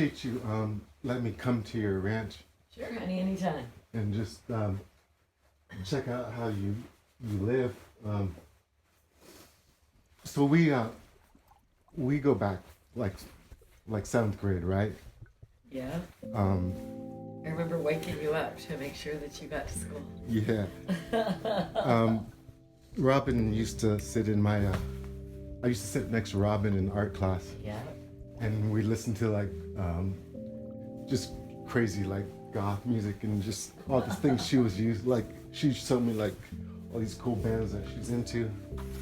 appreciate you letting me come to your ranch Sure, honey, anytime. and just check out how you live. So we go back like seventh grade, right? Yeah. Um, I remember waking you up to make sure that you got to school. yeah. Robin used to sit in my. I used to sit next to Robin in art class, Yeah. and we listened to like just crazy like goth music and just all the things she was used. Like she showed me like all these cool bands that she's into.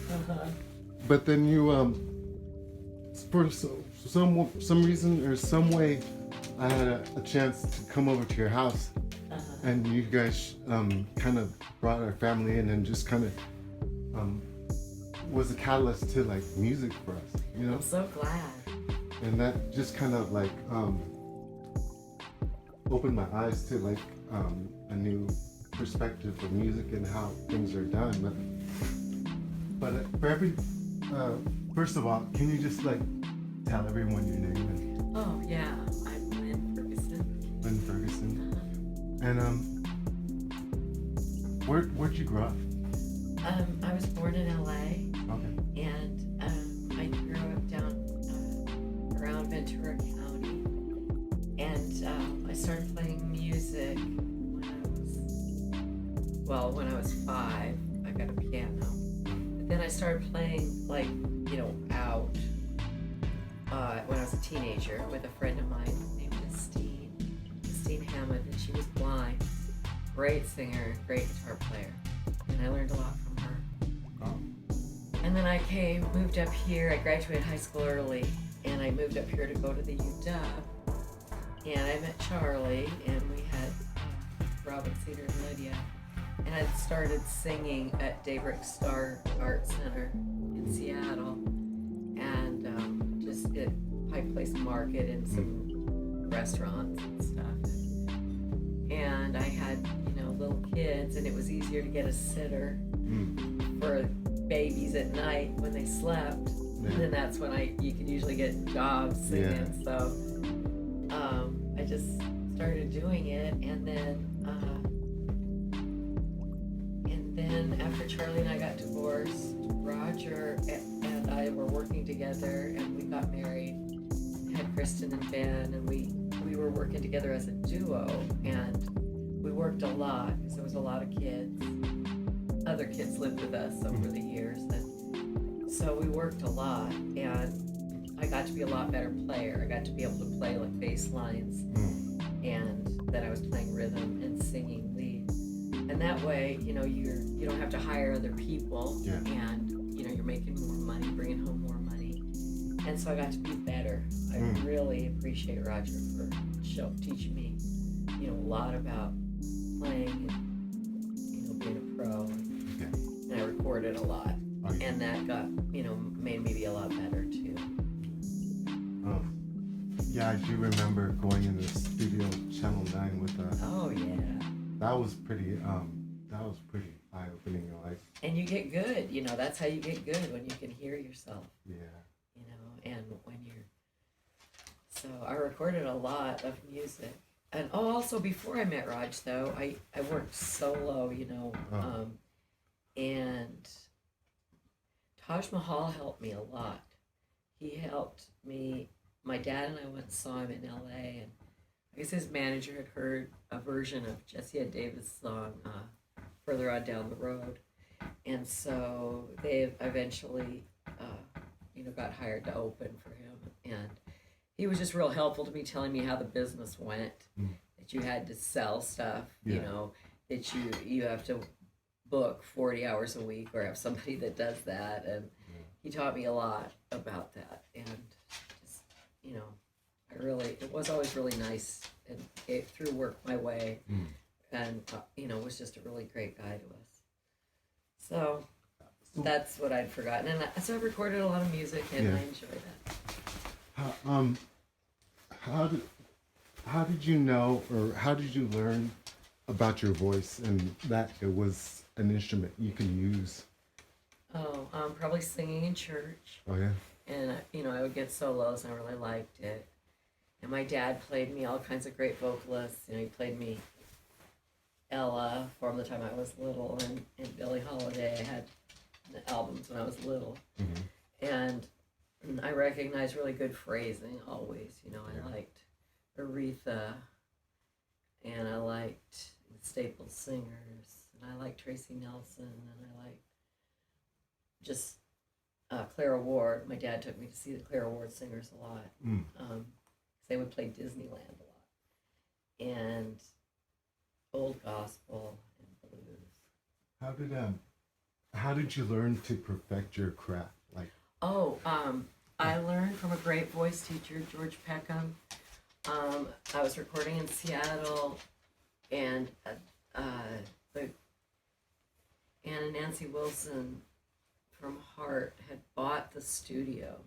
Uh-huh. But then you for some reason or some way, I had a chance to come over to your house, and you guys kind of brought our family in and just kind of was a catalyst to like music for us, you know. I'm so glad. And that just kind of like opened my eyes to like a new perspective of music and how things are done. But for every first of all, can you just like tell everyone your name? And Oh, yeah. I'm Lynne Ferguson. Lynne Ferguson. And where'd you grow up? I was born in LA, Okay. and I grew up down around Ventura County. And I started playing music when I was 5. I got a piano. But then I started playing, like, out when I was a teenager with a friend of mine named Christine Hammond, and she was blind. Great singer, great guitar player. And I learned a lot from her. Oh. And then I moved up here. I graduated high school early, and I moved up here to go to the UW. And I met Charlie, and we had Robin, Cedar, and Lydia. And I started singing at Daybreak Star Art Center in Seattle, and just at Pike Place Market and some restaurants and stuff. And I had, little kids, and it was easier to get a sitter for babies at night when they slept. Yeah. And then that's when you could usually get jobs singing. Yeah. So I just started doing it, and then after Charlie and I got divorced, Roger and I were working together, and we got married. Had Kristen and Ben, and we were working together as a duo, and we worked a lot because there was a lot of kids. Other kids lived with us over the years, and so we worked a lot, and I got to be a lot better player. I got to be able to play like bass lines, and then I was playing rhythm and singing lead. And that way, you don't have to hire other people, Yeah. and you're making more money, bringing home more money. And so I got to be better. I really appreciate Roger for teaching me, a lot about playing and, being a pro. Okay. And I recorded a lot. Oh, yeah. And that got, made me be a lot better too. Oh. Yeah, I do remember going in the studio Channel 9 with Oh, yeah. that was pretty eye-opening, like. And you get good, that's how you get good, when you can hear yourself. Yeah. And when so I recorded a lot of music. And also before I met Raj, though, I worked solo, and Taj Mahal helped me a lot. He helped me. My dad and I went and saw him in LA, and I guess his manager had heard a version of Jesse Ed Davis' song Further On Down the Road. And so they eventually, got hired to open for him. And he was just real helpful to me, telling me how the business went, that you had to sell stuff, that you have to book 40 hours a week or have somebody that does that. And he taught me a lot about that. And just, it was always really nice, and it threw work my way. And, was just a really great guy to us. So that's what I'd forgotten. And so I recorded a lot of music, and I enjoy that. How did you know, or how did you learn about your voice and that it was an instrument you can use? Oh, probably singing in church. Oh, yeah? And, I would get solos, and I really liked it. And my dad played me all kinds of great vocalists. You know, he played me Ella from the time I was little, and Billie Holiday. I had the albums when I was little. And I recognized really good phrasing always. You know, I liked Aretha, and I liked the Staple Singers, and I liked Tracy Nelson, and I liked just Clara Ward. My dad took me to see the Clara Ward singers a lot. 'Cause they would play Disneyland a lot. And old gospel and blues. How did you learn to perfect your craft? Like, I learned from a great voice teacher, George Peckham. I was recording in Seattle, and Anna and Nancy Wilson from Heart had bought the studio.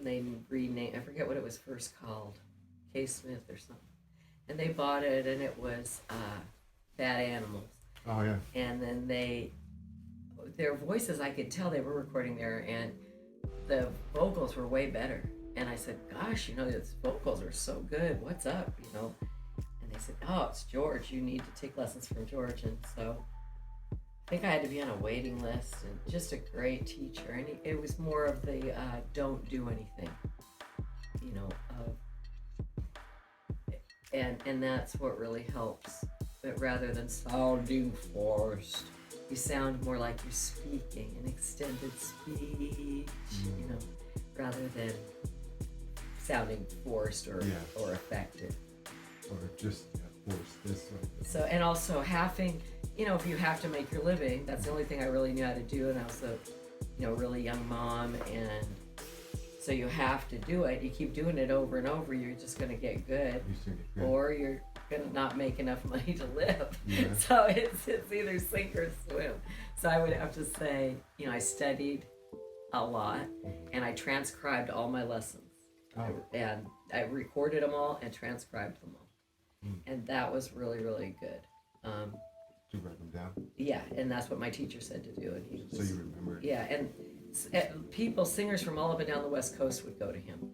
They renamed, I forget what it was first called, K. Smith or something. And they bought it, and it was Bad Animals. oh yeah. And then their voices, I could tell they were recording there, and the vocals were way better. And I said, gosh, you know, these vocals are so good. What's up, you know? And they said, oh, it's George. You need to take lessons from George. And so I think I had to be on a waiting list, and just a great teacher. And it was more of the don't do anything, you know, and that's what really helps. But rather than sounding forced, you sound more like you're speaking, an extended speech, you know, rather than sounding forced or affected. Or just forced this way. So, and also having, you know, if you have to make your living, that's the only thing I really knew how to do. And I was a, you know, really young mom, and so you have to do it. You keep doing it over and over, you're just going to get good, or you're going to not make enough money to live. Yeah. So it's either sink or swim. So I would have to say, you know, I studied a lot, and I transcribed all my lessons. And I recorded them all and transcribed them all. And that was really, really good. To write them down? Yeah, and that's what my teacher said to do. And he was, so you remember it? Yeah, and singers from all up and down the West Coast would go to him.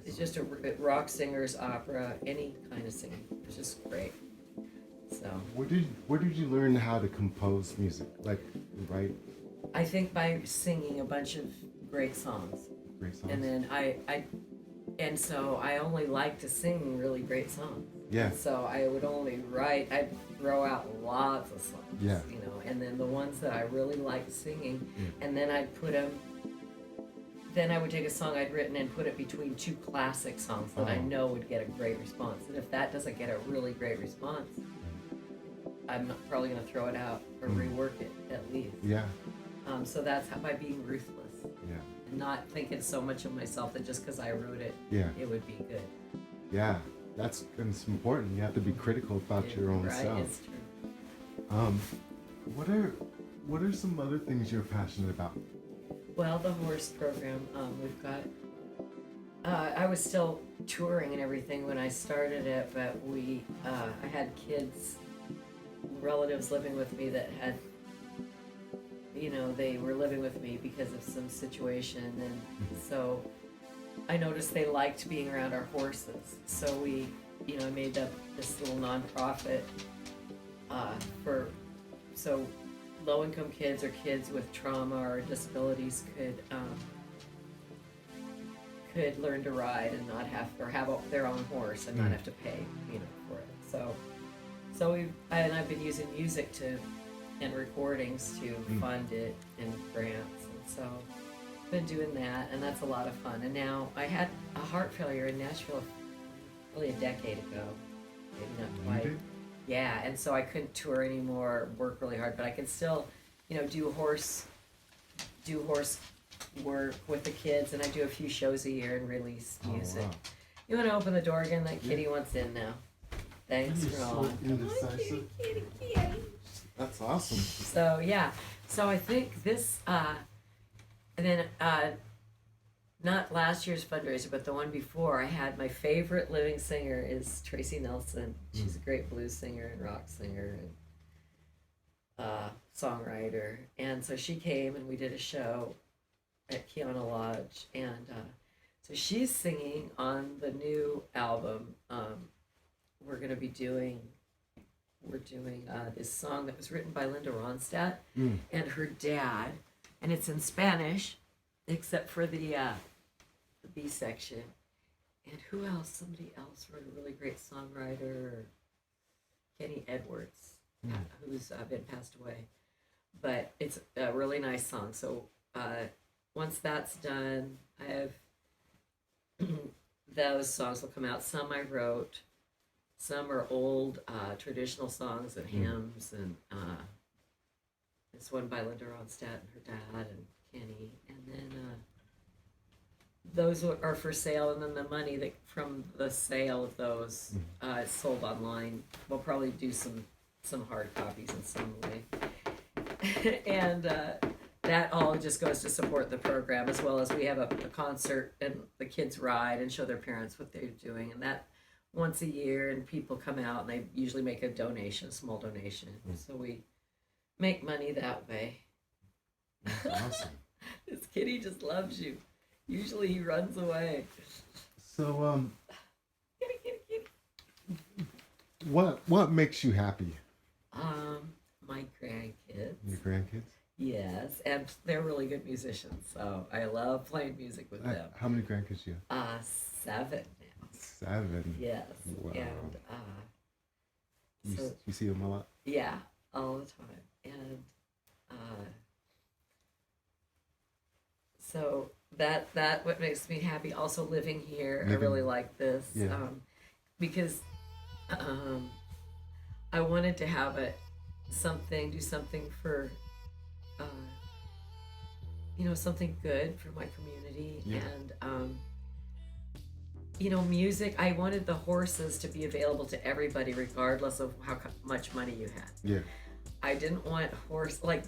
It's just rock singers, opera, any kind of singing. It was just great. So. Where did you learn how to compose music? Like, write? I think by singing a bunch of great songs. Great songs. And then and so I only like to sing really great songs. Yeah. So I would only write, I'd throw out lots of songs. Yeah. You know, and then the ones that I really liked singing, and then I'd put them, then I would take a song I'd written and put it between two classic songs that I know would get a great response. And if that doesn't get a really great response, I'm probably going to throw it out or rework it at least. Yeah. So that's how, by being ruthless. Yeah. And not thinking so much of myself that just because I wrote it, it would be good. Yeah, it's important. You have to be critical about your own self. Right, it's true. What are some other things you're passionate about? Well, the horse program, we've got. I was still touring and everything when I started it, but I had kids, relatives living with me that had, you know, they were living with me because of some situation, and so I noticed they liked being around our horses. So we, you know, made up this little nonprofit so low-income kids or kids with trauma or disabilities could learn to ride and not have their own horse and not have to pay, you know, for it. So I've been using music and recordings to fund it and grants, and so I've been doing that, and that's a lot of fun. And now I had a heart failure in Nashville probably a decade ago, maybe not quite. Yeah, and so I couldn't tour anymore, work really hard, but I can still, you know, do horse work with the kids, and I do a few shows a year and release music. Wow. You want to open the door again? That kitty wants in now. Thanks, Ron. So indecisive. Kitty. That's awesome. So yeah, so I think this, and then not last year's fundraiser, but the one before, I had my favorite living singer is Tracy Nelson. She's a great blues singer and rock singer and songwriter. And so she came and we did a show at Kiana Lodge. And So she's singing on the new album. We're gonna be doing. We're doing this song that was written by Linda Ronstadt and her dad, and it's in Spanish, except for the B section. And who else? Somebody else wrote a really great songwriter, Kenny Edwards, who's been passed away. But it's a really nice song. So once that's done, I have those songs will come out. Some I wrote, some are old traditional songs and hymns, and this one by Linda Ronstadt and her dad and Kenny, and then those are for sale, and then the money that from the sale of those is sold online. We'll probably do some hard copies in some way, and that all just goes to support the program, as well as we have a concert and the kids ride and show their parents what they're doing, and that once a year, and people come out and they usually make a donation, a small donation, so we make money that way. That's awesome. This kitty just loves you. Usually he runs away. So Kitty, kitty, kitty. what makes you happy? My grandkids. Your grandkids? Yes, and they're really good musicians, so I love playing music with them. How many grandkids do you have? 7 now. 7. Yes. Wow. And You see them a lot? yeah, all the time. And so that what makes me happy. Also living here, I really like this because I wanted to have do something for something good for my community, and music. I wanted the horses to be available to everybody, regardless of how much money you had. Yeah. I didn't want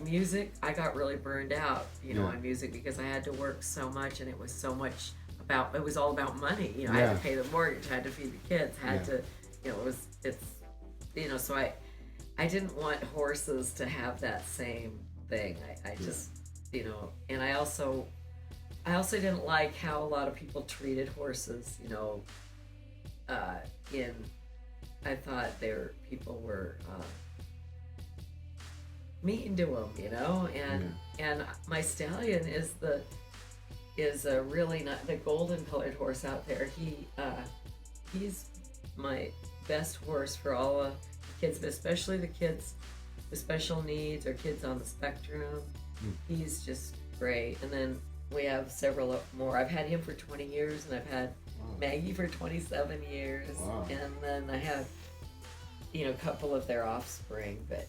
music. I got really burned out, on music, because I had to work so much, and it was so much it was all about money. I had to pay the mortgage, I had to feed the kids, so I didn't want horses to have that same thing. I just, and I also didn't like how a lot of people treated horses, I thought people were mean to them, and my stallion is a really not the golden colored horse out there. He's my best horse for all the kids, but especially the kids with special needs or kids on the spectrum. He's just great. And then we have several more. I've had him for 20 years, and I've had Maggie for 27 years. Wow. And then I have, a couple of their offspring, but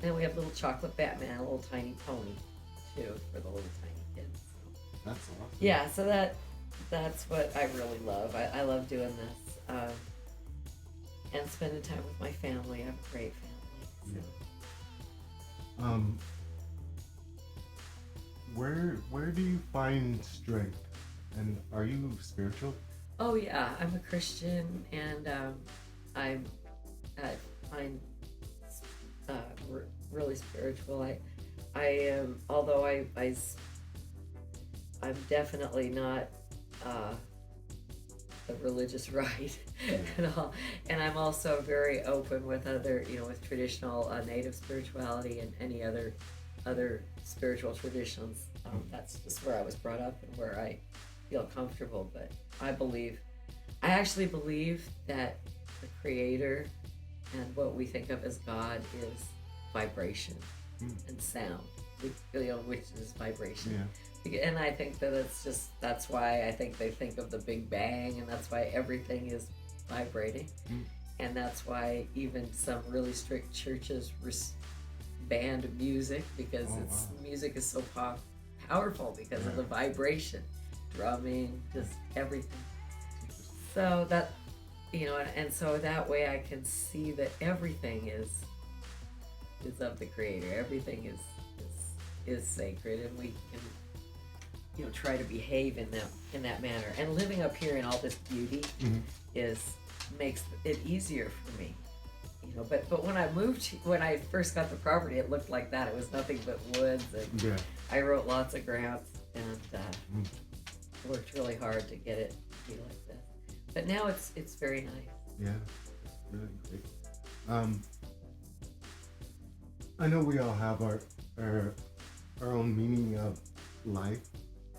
then we have little chocolate Batman, a little tiny pony, too, for the little tiny kids. So. That's awesome. Yeah, so that's what I really love. I love doing this. And spending time with my family. I have a great family. So. Where do you find strength? And are you spiritual? Oh yeah, I'm a Christian, and I find really spiritual. I am, although I'm definitely not the religious right at all, and I'm also very open with other, with traditional Native spirituality and any other spiritual traditions. That's just where I was brought up and where I feel comfortable. But I actually believe that the Creator and what we think of as God is vibration and sound, which is vibration. Yeah. And I think that that's why I think they think of the Big Bang, and that's why everything is vibrating. And that's why even some really strict churches banned music, because music is so powerful because of the vibration, drumming, just everything. So that, and so that way I can see that everything is of the Creator. Everything is sacred, and we can, try to behave in that manner. And living up here in all this beauty makes it easier for me. But when when I first got the property, it looked like that. It was nothing but woods, and I wrote lots of grants, and worked really hard to get it to be like this. But now it's very nice. Yeah, it's really great. I know we all have our own meaning of life,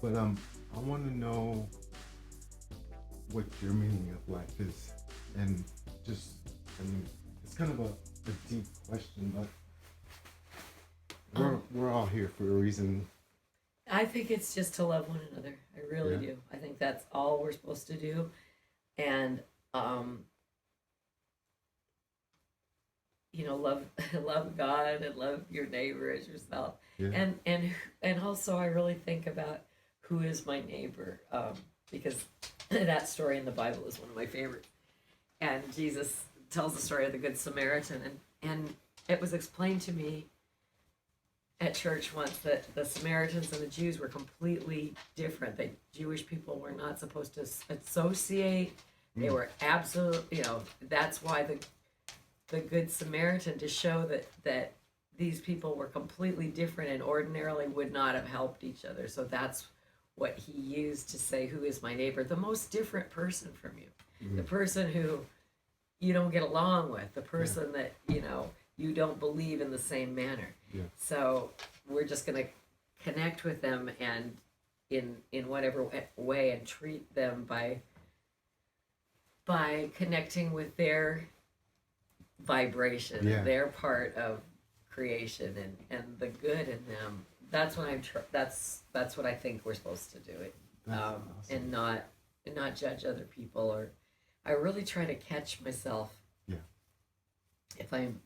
but I want to know what your meaning of life is, and just, I mean, it's kind of a deep question, but we're all here for a reason. I think it's just to love one another. I really do. I think that's all we're supposed to do, and love God and love your neighbor as yourself. Yeah. And also I really think about who is my neighbor, because that story in the Bible is one of my favorites. And Jesus tells the story of the Good Samaritan, and it was explained to me at church once that the Samaritans and the Jews were completely different. The Jewish people were not supposed to associate. They were absolutely, that's why the Good Samaritan, to show that these people were completely different and ordinarily would not have helped each other. So that's what he used to say, who is my neighbor? The most different person from you. Mm-hmm. The person who you don't get along with. The person that, you don't believe in the same manner. Yeah. So we're just going to connect with them and in whatever way, and treat them by connecting with their vibration. Yeah. Their part of creation and the good in them. That's what that's what I think we're supposed to do it, awesome. And not judge other people, or I really try to catch myself. Yeah. If I'm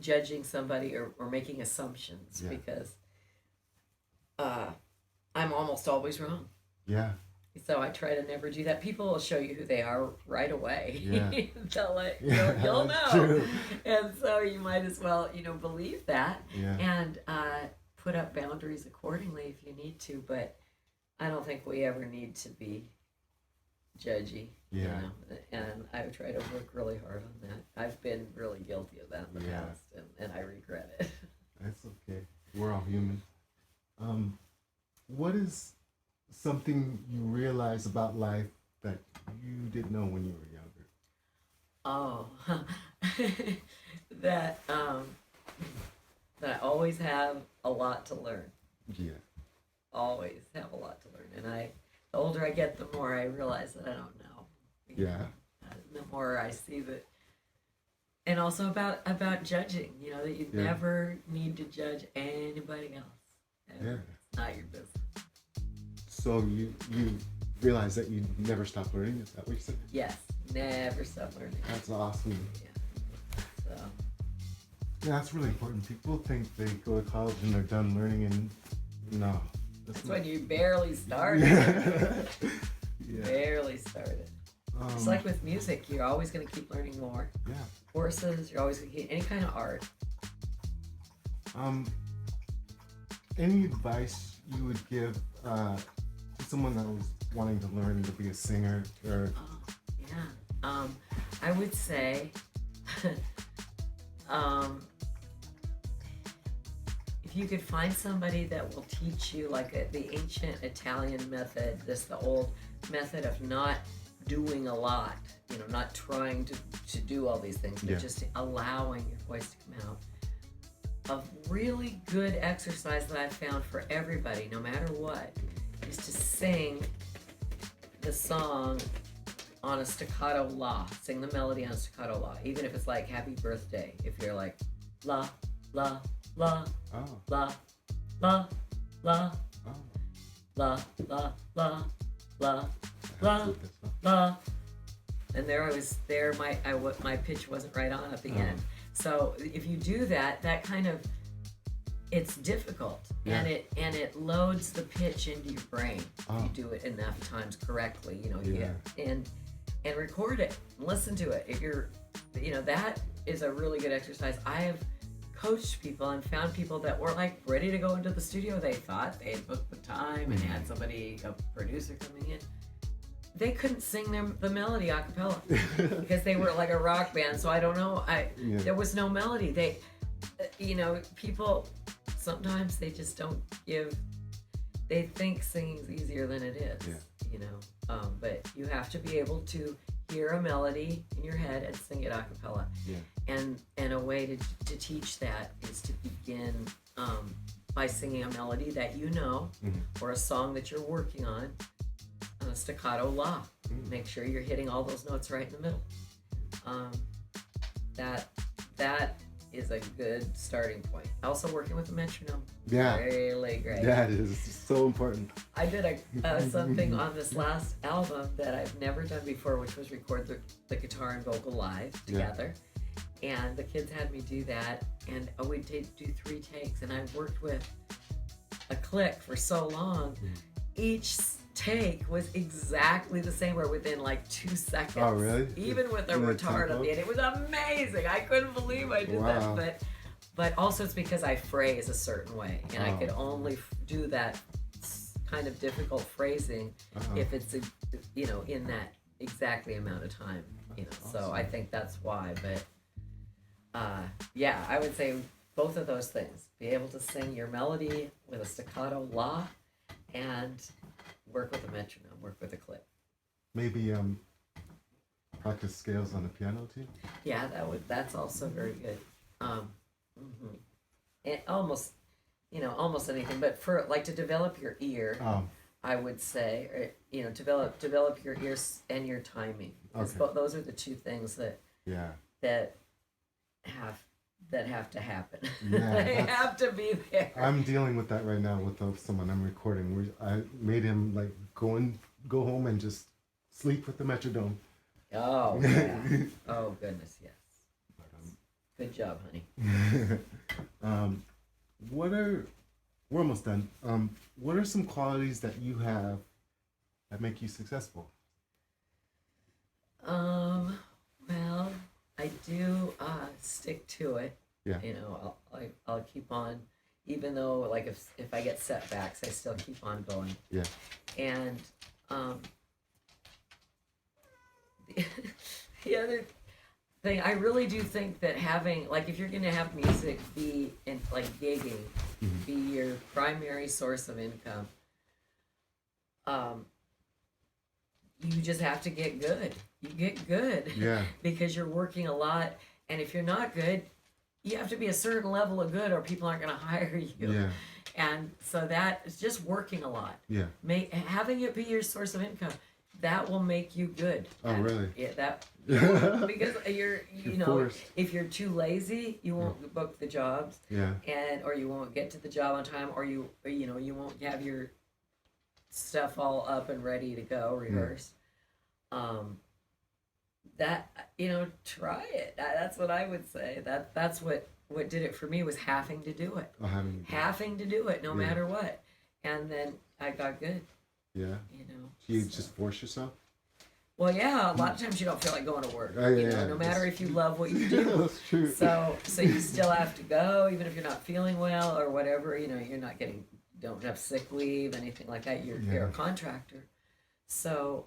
judging somebody or making assumptions, because I'm almost always wrong. Yeah. So I try to never do that. People will show you who they are right away. Yeah. You'll know. True. And so you might as well, believe that, and put up boundaries accordingly if you need to. But I don't think we ever need to be judgy. Yeah. And I try to work really hard on that. I've been really guilty of that in the past, and I regret it. That's okay. We're all human. What is something you realize about life that you didn't know when you were younger? Oh, that I always have a lot to learn. Yeah. Always have a lot to learn, and the older I get, the more I realize that I don't know. Yeah. The more I see that, and also about judging. That you never need to judge anybody else. It's not your business. So you realize that you never stop learning? Is that what you said? Yes, never stop learning. That's awesome. Yeah. So. Yeah, that's really important. People think they go to college and they're done learning, and no. That's when you barely started. Barely started. It's like with music, you're always going to keep learning more. Yeah. Courses, you're always going to keep any kind of art. Any advice you would give to someone that was wanting to learn to be a singer, or? I would say, if you could find somebody that will teach you like the ancient Italian method, the old method of not doing a lot, not trying to do all these things, but just allowing your voice to come out. A really good exercise that I've found for everybody, no matter what, is to sing the song on a staccato la. Sing the melody on a staccato la, even if it's like Happy Birthday. If you're like la, la, la, la, la, la, la, la, la, la, la, la. And my pitch wasn't right on at the end. So if you do that kind of, it's difficult, and it loads the pitch into your brain. If you do it enough times correctly, and record it, and listen to it. If you're, that is a really good exercise. I have coached people and found people that were like ready to go into the studio. They thought they had booked the time and had somebody, a producer coming in. They couldn't sing the melody a cappella because they were like a rock band. So I don't know. There was no melody. They, people sometimes they just don't give they think singing's easier than it is. Yeah. You know, but you have to be able to hear a melody in your head and sing it a cappella. Yeah. And a way to teach that is to begin by singing a melody that you know, or a song that you're working on a staccato la. Make sure you're hitting all those notes right in the middle. That is a good starting point. Also working with a metronome. Yeah. Really great. That is so important. I did something on this last album that I've never done before, which was record the guitar and vocal live together. Yeah. And the kids had me do that, and we'd do 3 takes, and I worked with a click for so long. Each take was exactly the same, or within like 2 seconds. Oh, really? Even with a retard at the end. It was amazing. I couldn't believe I did that. But also it's because I phrase a certain way, and I could only do that kind of difficult phrasing if it's in that exactly amount of time. Awesome. So I think that's why. But I would say both of those things: be able to sing your melody with a staccato la, and work with a metronome, work with a click. Maybe practice scales on the piano too. Yeah, that's also very good. And almost anything, but for like to develop your ear, I would say, develop your ears and your timing. Okay. Those are the 2 things that have to happen. Yeah, they have to be there. I'm dealing with that right now with someone I'm recording. I made him like go home and just sleep with the metronome. Oh yeah. Oh goodness, yes. Good job, honey. We're almost done. What are some qualities that you have that make you successful? Well, I do stick to it. Yeah. I'll keep on, even though like if I get setbacks, I still keep on going. Yeah. And the other thing, I really do think that having, like, if you're going to have music be in like gigging, be your primary source of income, you just have to get good. You get good. Yeah. Because you're working a lot, and if you're not good, you have to be a certain level of good or people aren't going to hire you. Yeah. And so that is just working a lot. Yeah. Having it be your source of income, that will make you good. Oh, really? Yeah, because you're forced. If you're too lazy, you won't book the jobs. Yeah. Or you won't get to the job on time, or you won't have your stuff all up and ready to go rehearsed. Try it. That's what I would say. That's what did it for me, was having to do it. Having to do it no matter what. And then I got good. Yeah. You just force yourself? Well, yeah, a lot of times you don't feel like going to work. No matter if you love what you do. That's true. So you still have to go, even if you're not feeling well or whatever. You're not don't have sick leave, anything like that. You're a contractor. So,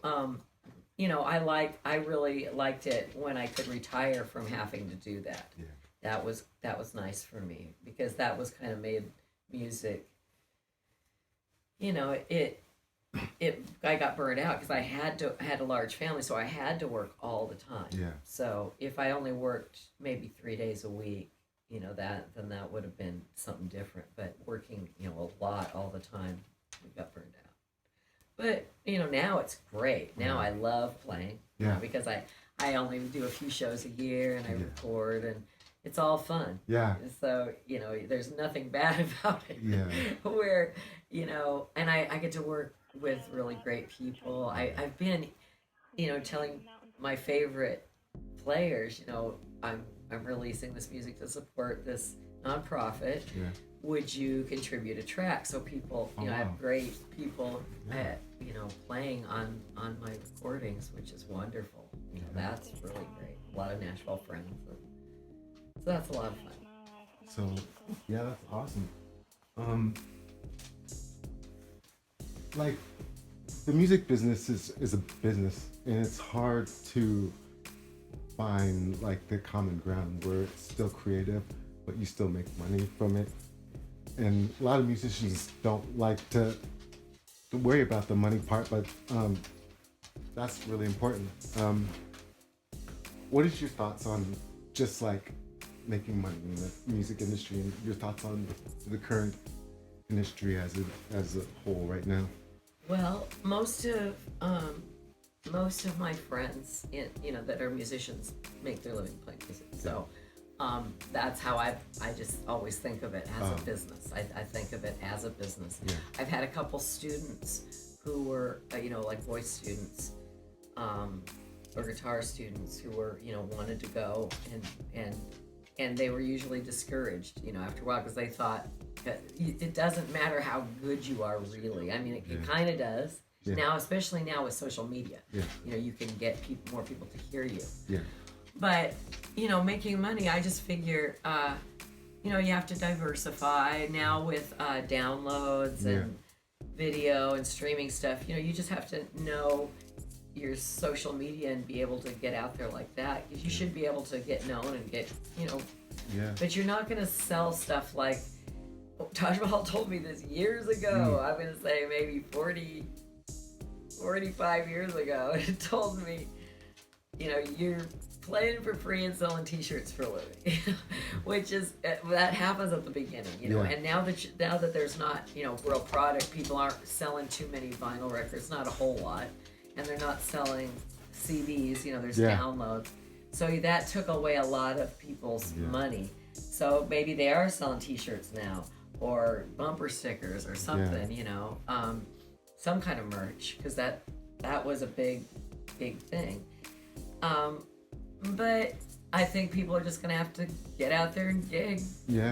I really liked it when I could retire from having to do that. Yeah. That was nice for me, because that was kind of made music. I got burned out because I had a large family, so I had to work all the time. Yeah. So if I only worked maybe 3 days a week, then that would have been something different. But working, a lot all the time, we got burned out. But now it's great. Now I love playing. Yeah. Because I only do a few shows a year, and I record, and it's all fun. Yeah. So there's nothing bad about it. Yeah. Where and I get to work with really great people. I've been, telling my favorite players, I'm releasing this music to support this nonprofit. Yeah. Would you contribute a track? So people, I have great people, playing on my recordings, which is wonderful. That's really great. A lot of Nashville friends. So that's a lot of fun. So, yeah, that's awesome. Like, the music business is a business, and it's hard to find like the common ground where it's still creative, but you still make money from it. And a lot of musicians don't like to worry about the money part, but that's really important. What is your thoughts on just like making money in the music industry, and your thoughts on the current industry as a whole right now? Well, most of my friends, that are musicians, make their living playing music. So that's how I just always think of it as a business. I think of it as a business. Yeah. I've had a couple students who were, like voice students, or guitar students who were, wanted to go and they were usually discouraged, after a while, because they thought that it doesn't matter how good you are, really. I mean, it kind of does. Yeah. Now, especially now with social media, Yeah. You can get more people to hear you. Yeah. But, making money, I just figure, you have to diversify now with downloads and video and streaming stuff. You just have to know your social media and be able to get out there like that. You should be able to get known and get, Yeah. but you're not going to sell stuff like, Taj Mahal told me this years ago. I'm going to say maybe 45 years ago. It told me, you're playing for free and selling t-shirts for a living, which is, that happens at the beginning, and now that there's not, real product, people aren't selling too many vinyl records, not a whole lot, and they're not selling CDs, there's downloads. So that took away a lot of people's money. So maybe they are selling t-shirts now, or bumper stickers or something, some kind of merch, because that was a big thing. But I think people are just gonna have to get out there and dig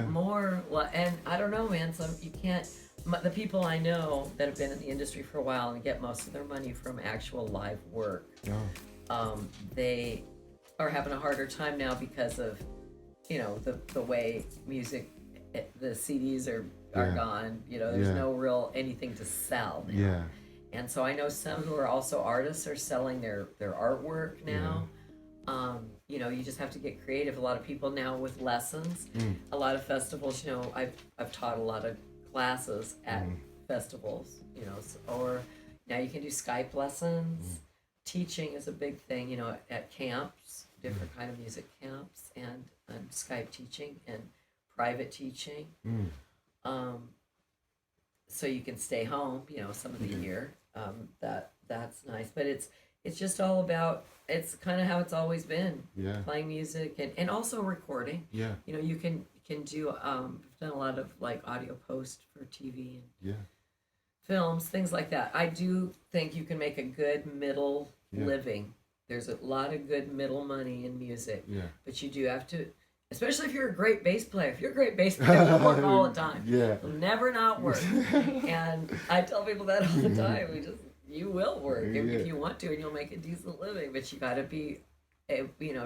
more. And I don't know, man. You can't. The people I know that have been in the industry for a while and get most of their money from actual live work, they are having a harder time now because of, the way music, the CDs are gone. There's no real anything to sell now. Yeah. And so I know some who are also artists are selling their artwork now. You just have to get creative. A lot of people now with lessons, a lot of festivals, I've taught a lot of classes at festivals, or now you can do Skype lessons. Teaching is a big thing, at camps, different kind of music camps, and Skype teaching and private teaching. So you can stay home, some of the year. That's nice, but it's just all about, it's kind of how it's always been. Yeah. Playing music and also recording. Yeah. You can do, I've done a lot of like audio post for TV and films, things like that. I do think you can make a good middle living. There's a lot of good middle money in music. Yeah. But you do have to, especially if you're a great bass player. If you're a great bass player, you'll work all the time. Yeah. You'll never not work. And I tell people that all the time. You will work if you want to, and you'll make a decent living. But you got to be,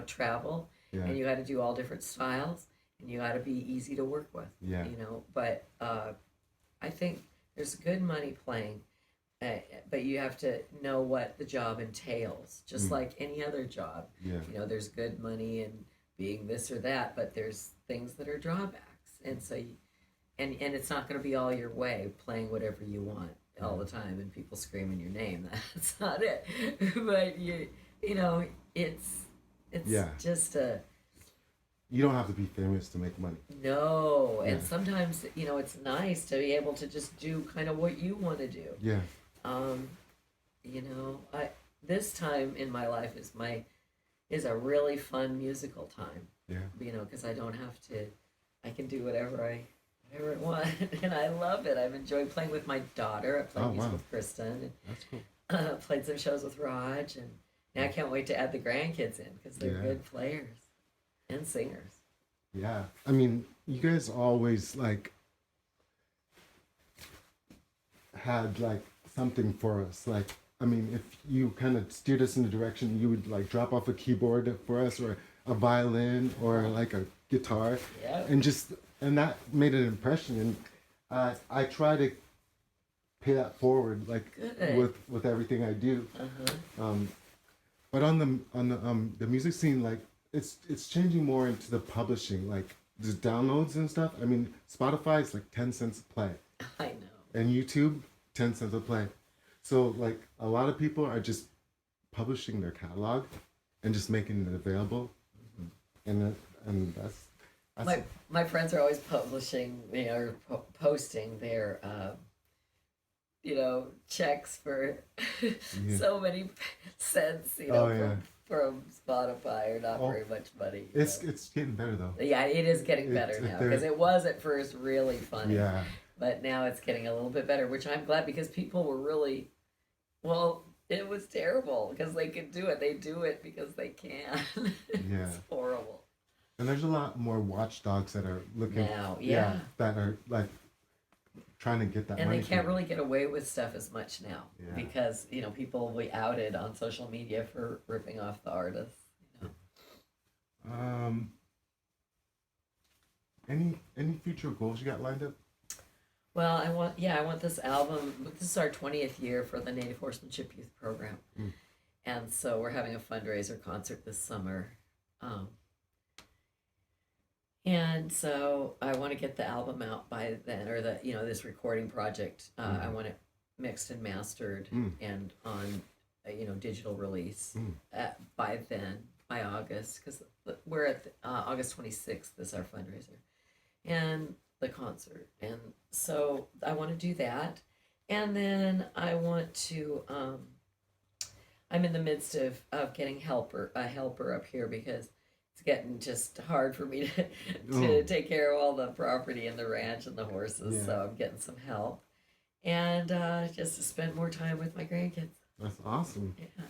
travel, and you got to do all different styles, and you got to be easy to work with. Yeah. But I think there's good money playing, but you have to know what the job entails, just like any other job. Yeah. There's good money in being this or that, but there's things that are drawbacks, and so and it's not going to be all your way, playing whatever you want all the time and people screaming your name. That's not it. But it's just a, you don't have to be famous to make money. No. And sometimes it's nice to be able to just do kind of what you want to do. Yeah. This time in my life is a really fun musical time. Yeah. Because I don't have to, I can do whatever I want, and I love it. I've enjoyed playing with my daughter. I played music with Kristen. That's cool. Played some shows with Raj, and now I can't wait to add the grandkids in because they're good players and singers. Yeah, I mean, you guys always had something for us. I mean, if you kind of steered us in the direction, you would drop off a keyboard for us, or a violin, or a guitar, and that made an impression, and I try to pay that forward with everything I do. But on the music scene, it's changing more into the publishing, the downloads and stuff. I mean, Spotify is 10 cents a play. I know. And YouTube, 10 cents a play. So like a lot of people are just publishing their catalog and just making it available, and that's My friends are always publishing, or posting their, checks for yeah. so many cents, Oh yeah. from Spotify, or not very much money. It's getting better though. Yeah, it is getting better now, because it was at first really funny. Yeah. But now it's getting a little bit better, which I'm glad, because people were really, well, it was terrible because they could do it. They do it because they can. Yeah. It's horrible. And there's a lot more watchdogs that are looking Now, yeah. that are like trying to get that And money. they can't really get away with stuff as much now, Yeah. because people will be outed on social media for ripping off the artists. Any future goals you got lined up? Well, I want this album. This is our 20th year for the Native Horsemanship Youth Program, and so we're having a fundraiser concert this summer, and so I want to get the album out by then, or this recording project. I want it mixed and mastered and on digital release by then, by August, because we're at August 26th is our fundraiser, and the concert. And so I want to do that, and then I want to I'm in the midst of getting a helper up here, because it's getting just hard for me to take care of all the property and the ranch and the horses. Yeah. So I'm getting some help, and just to spend more time with my grandkids. That's awesome. Yeah.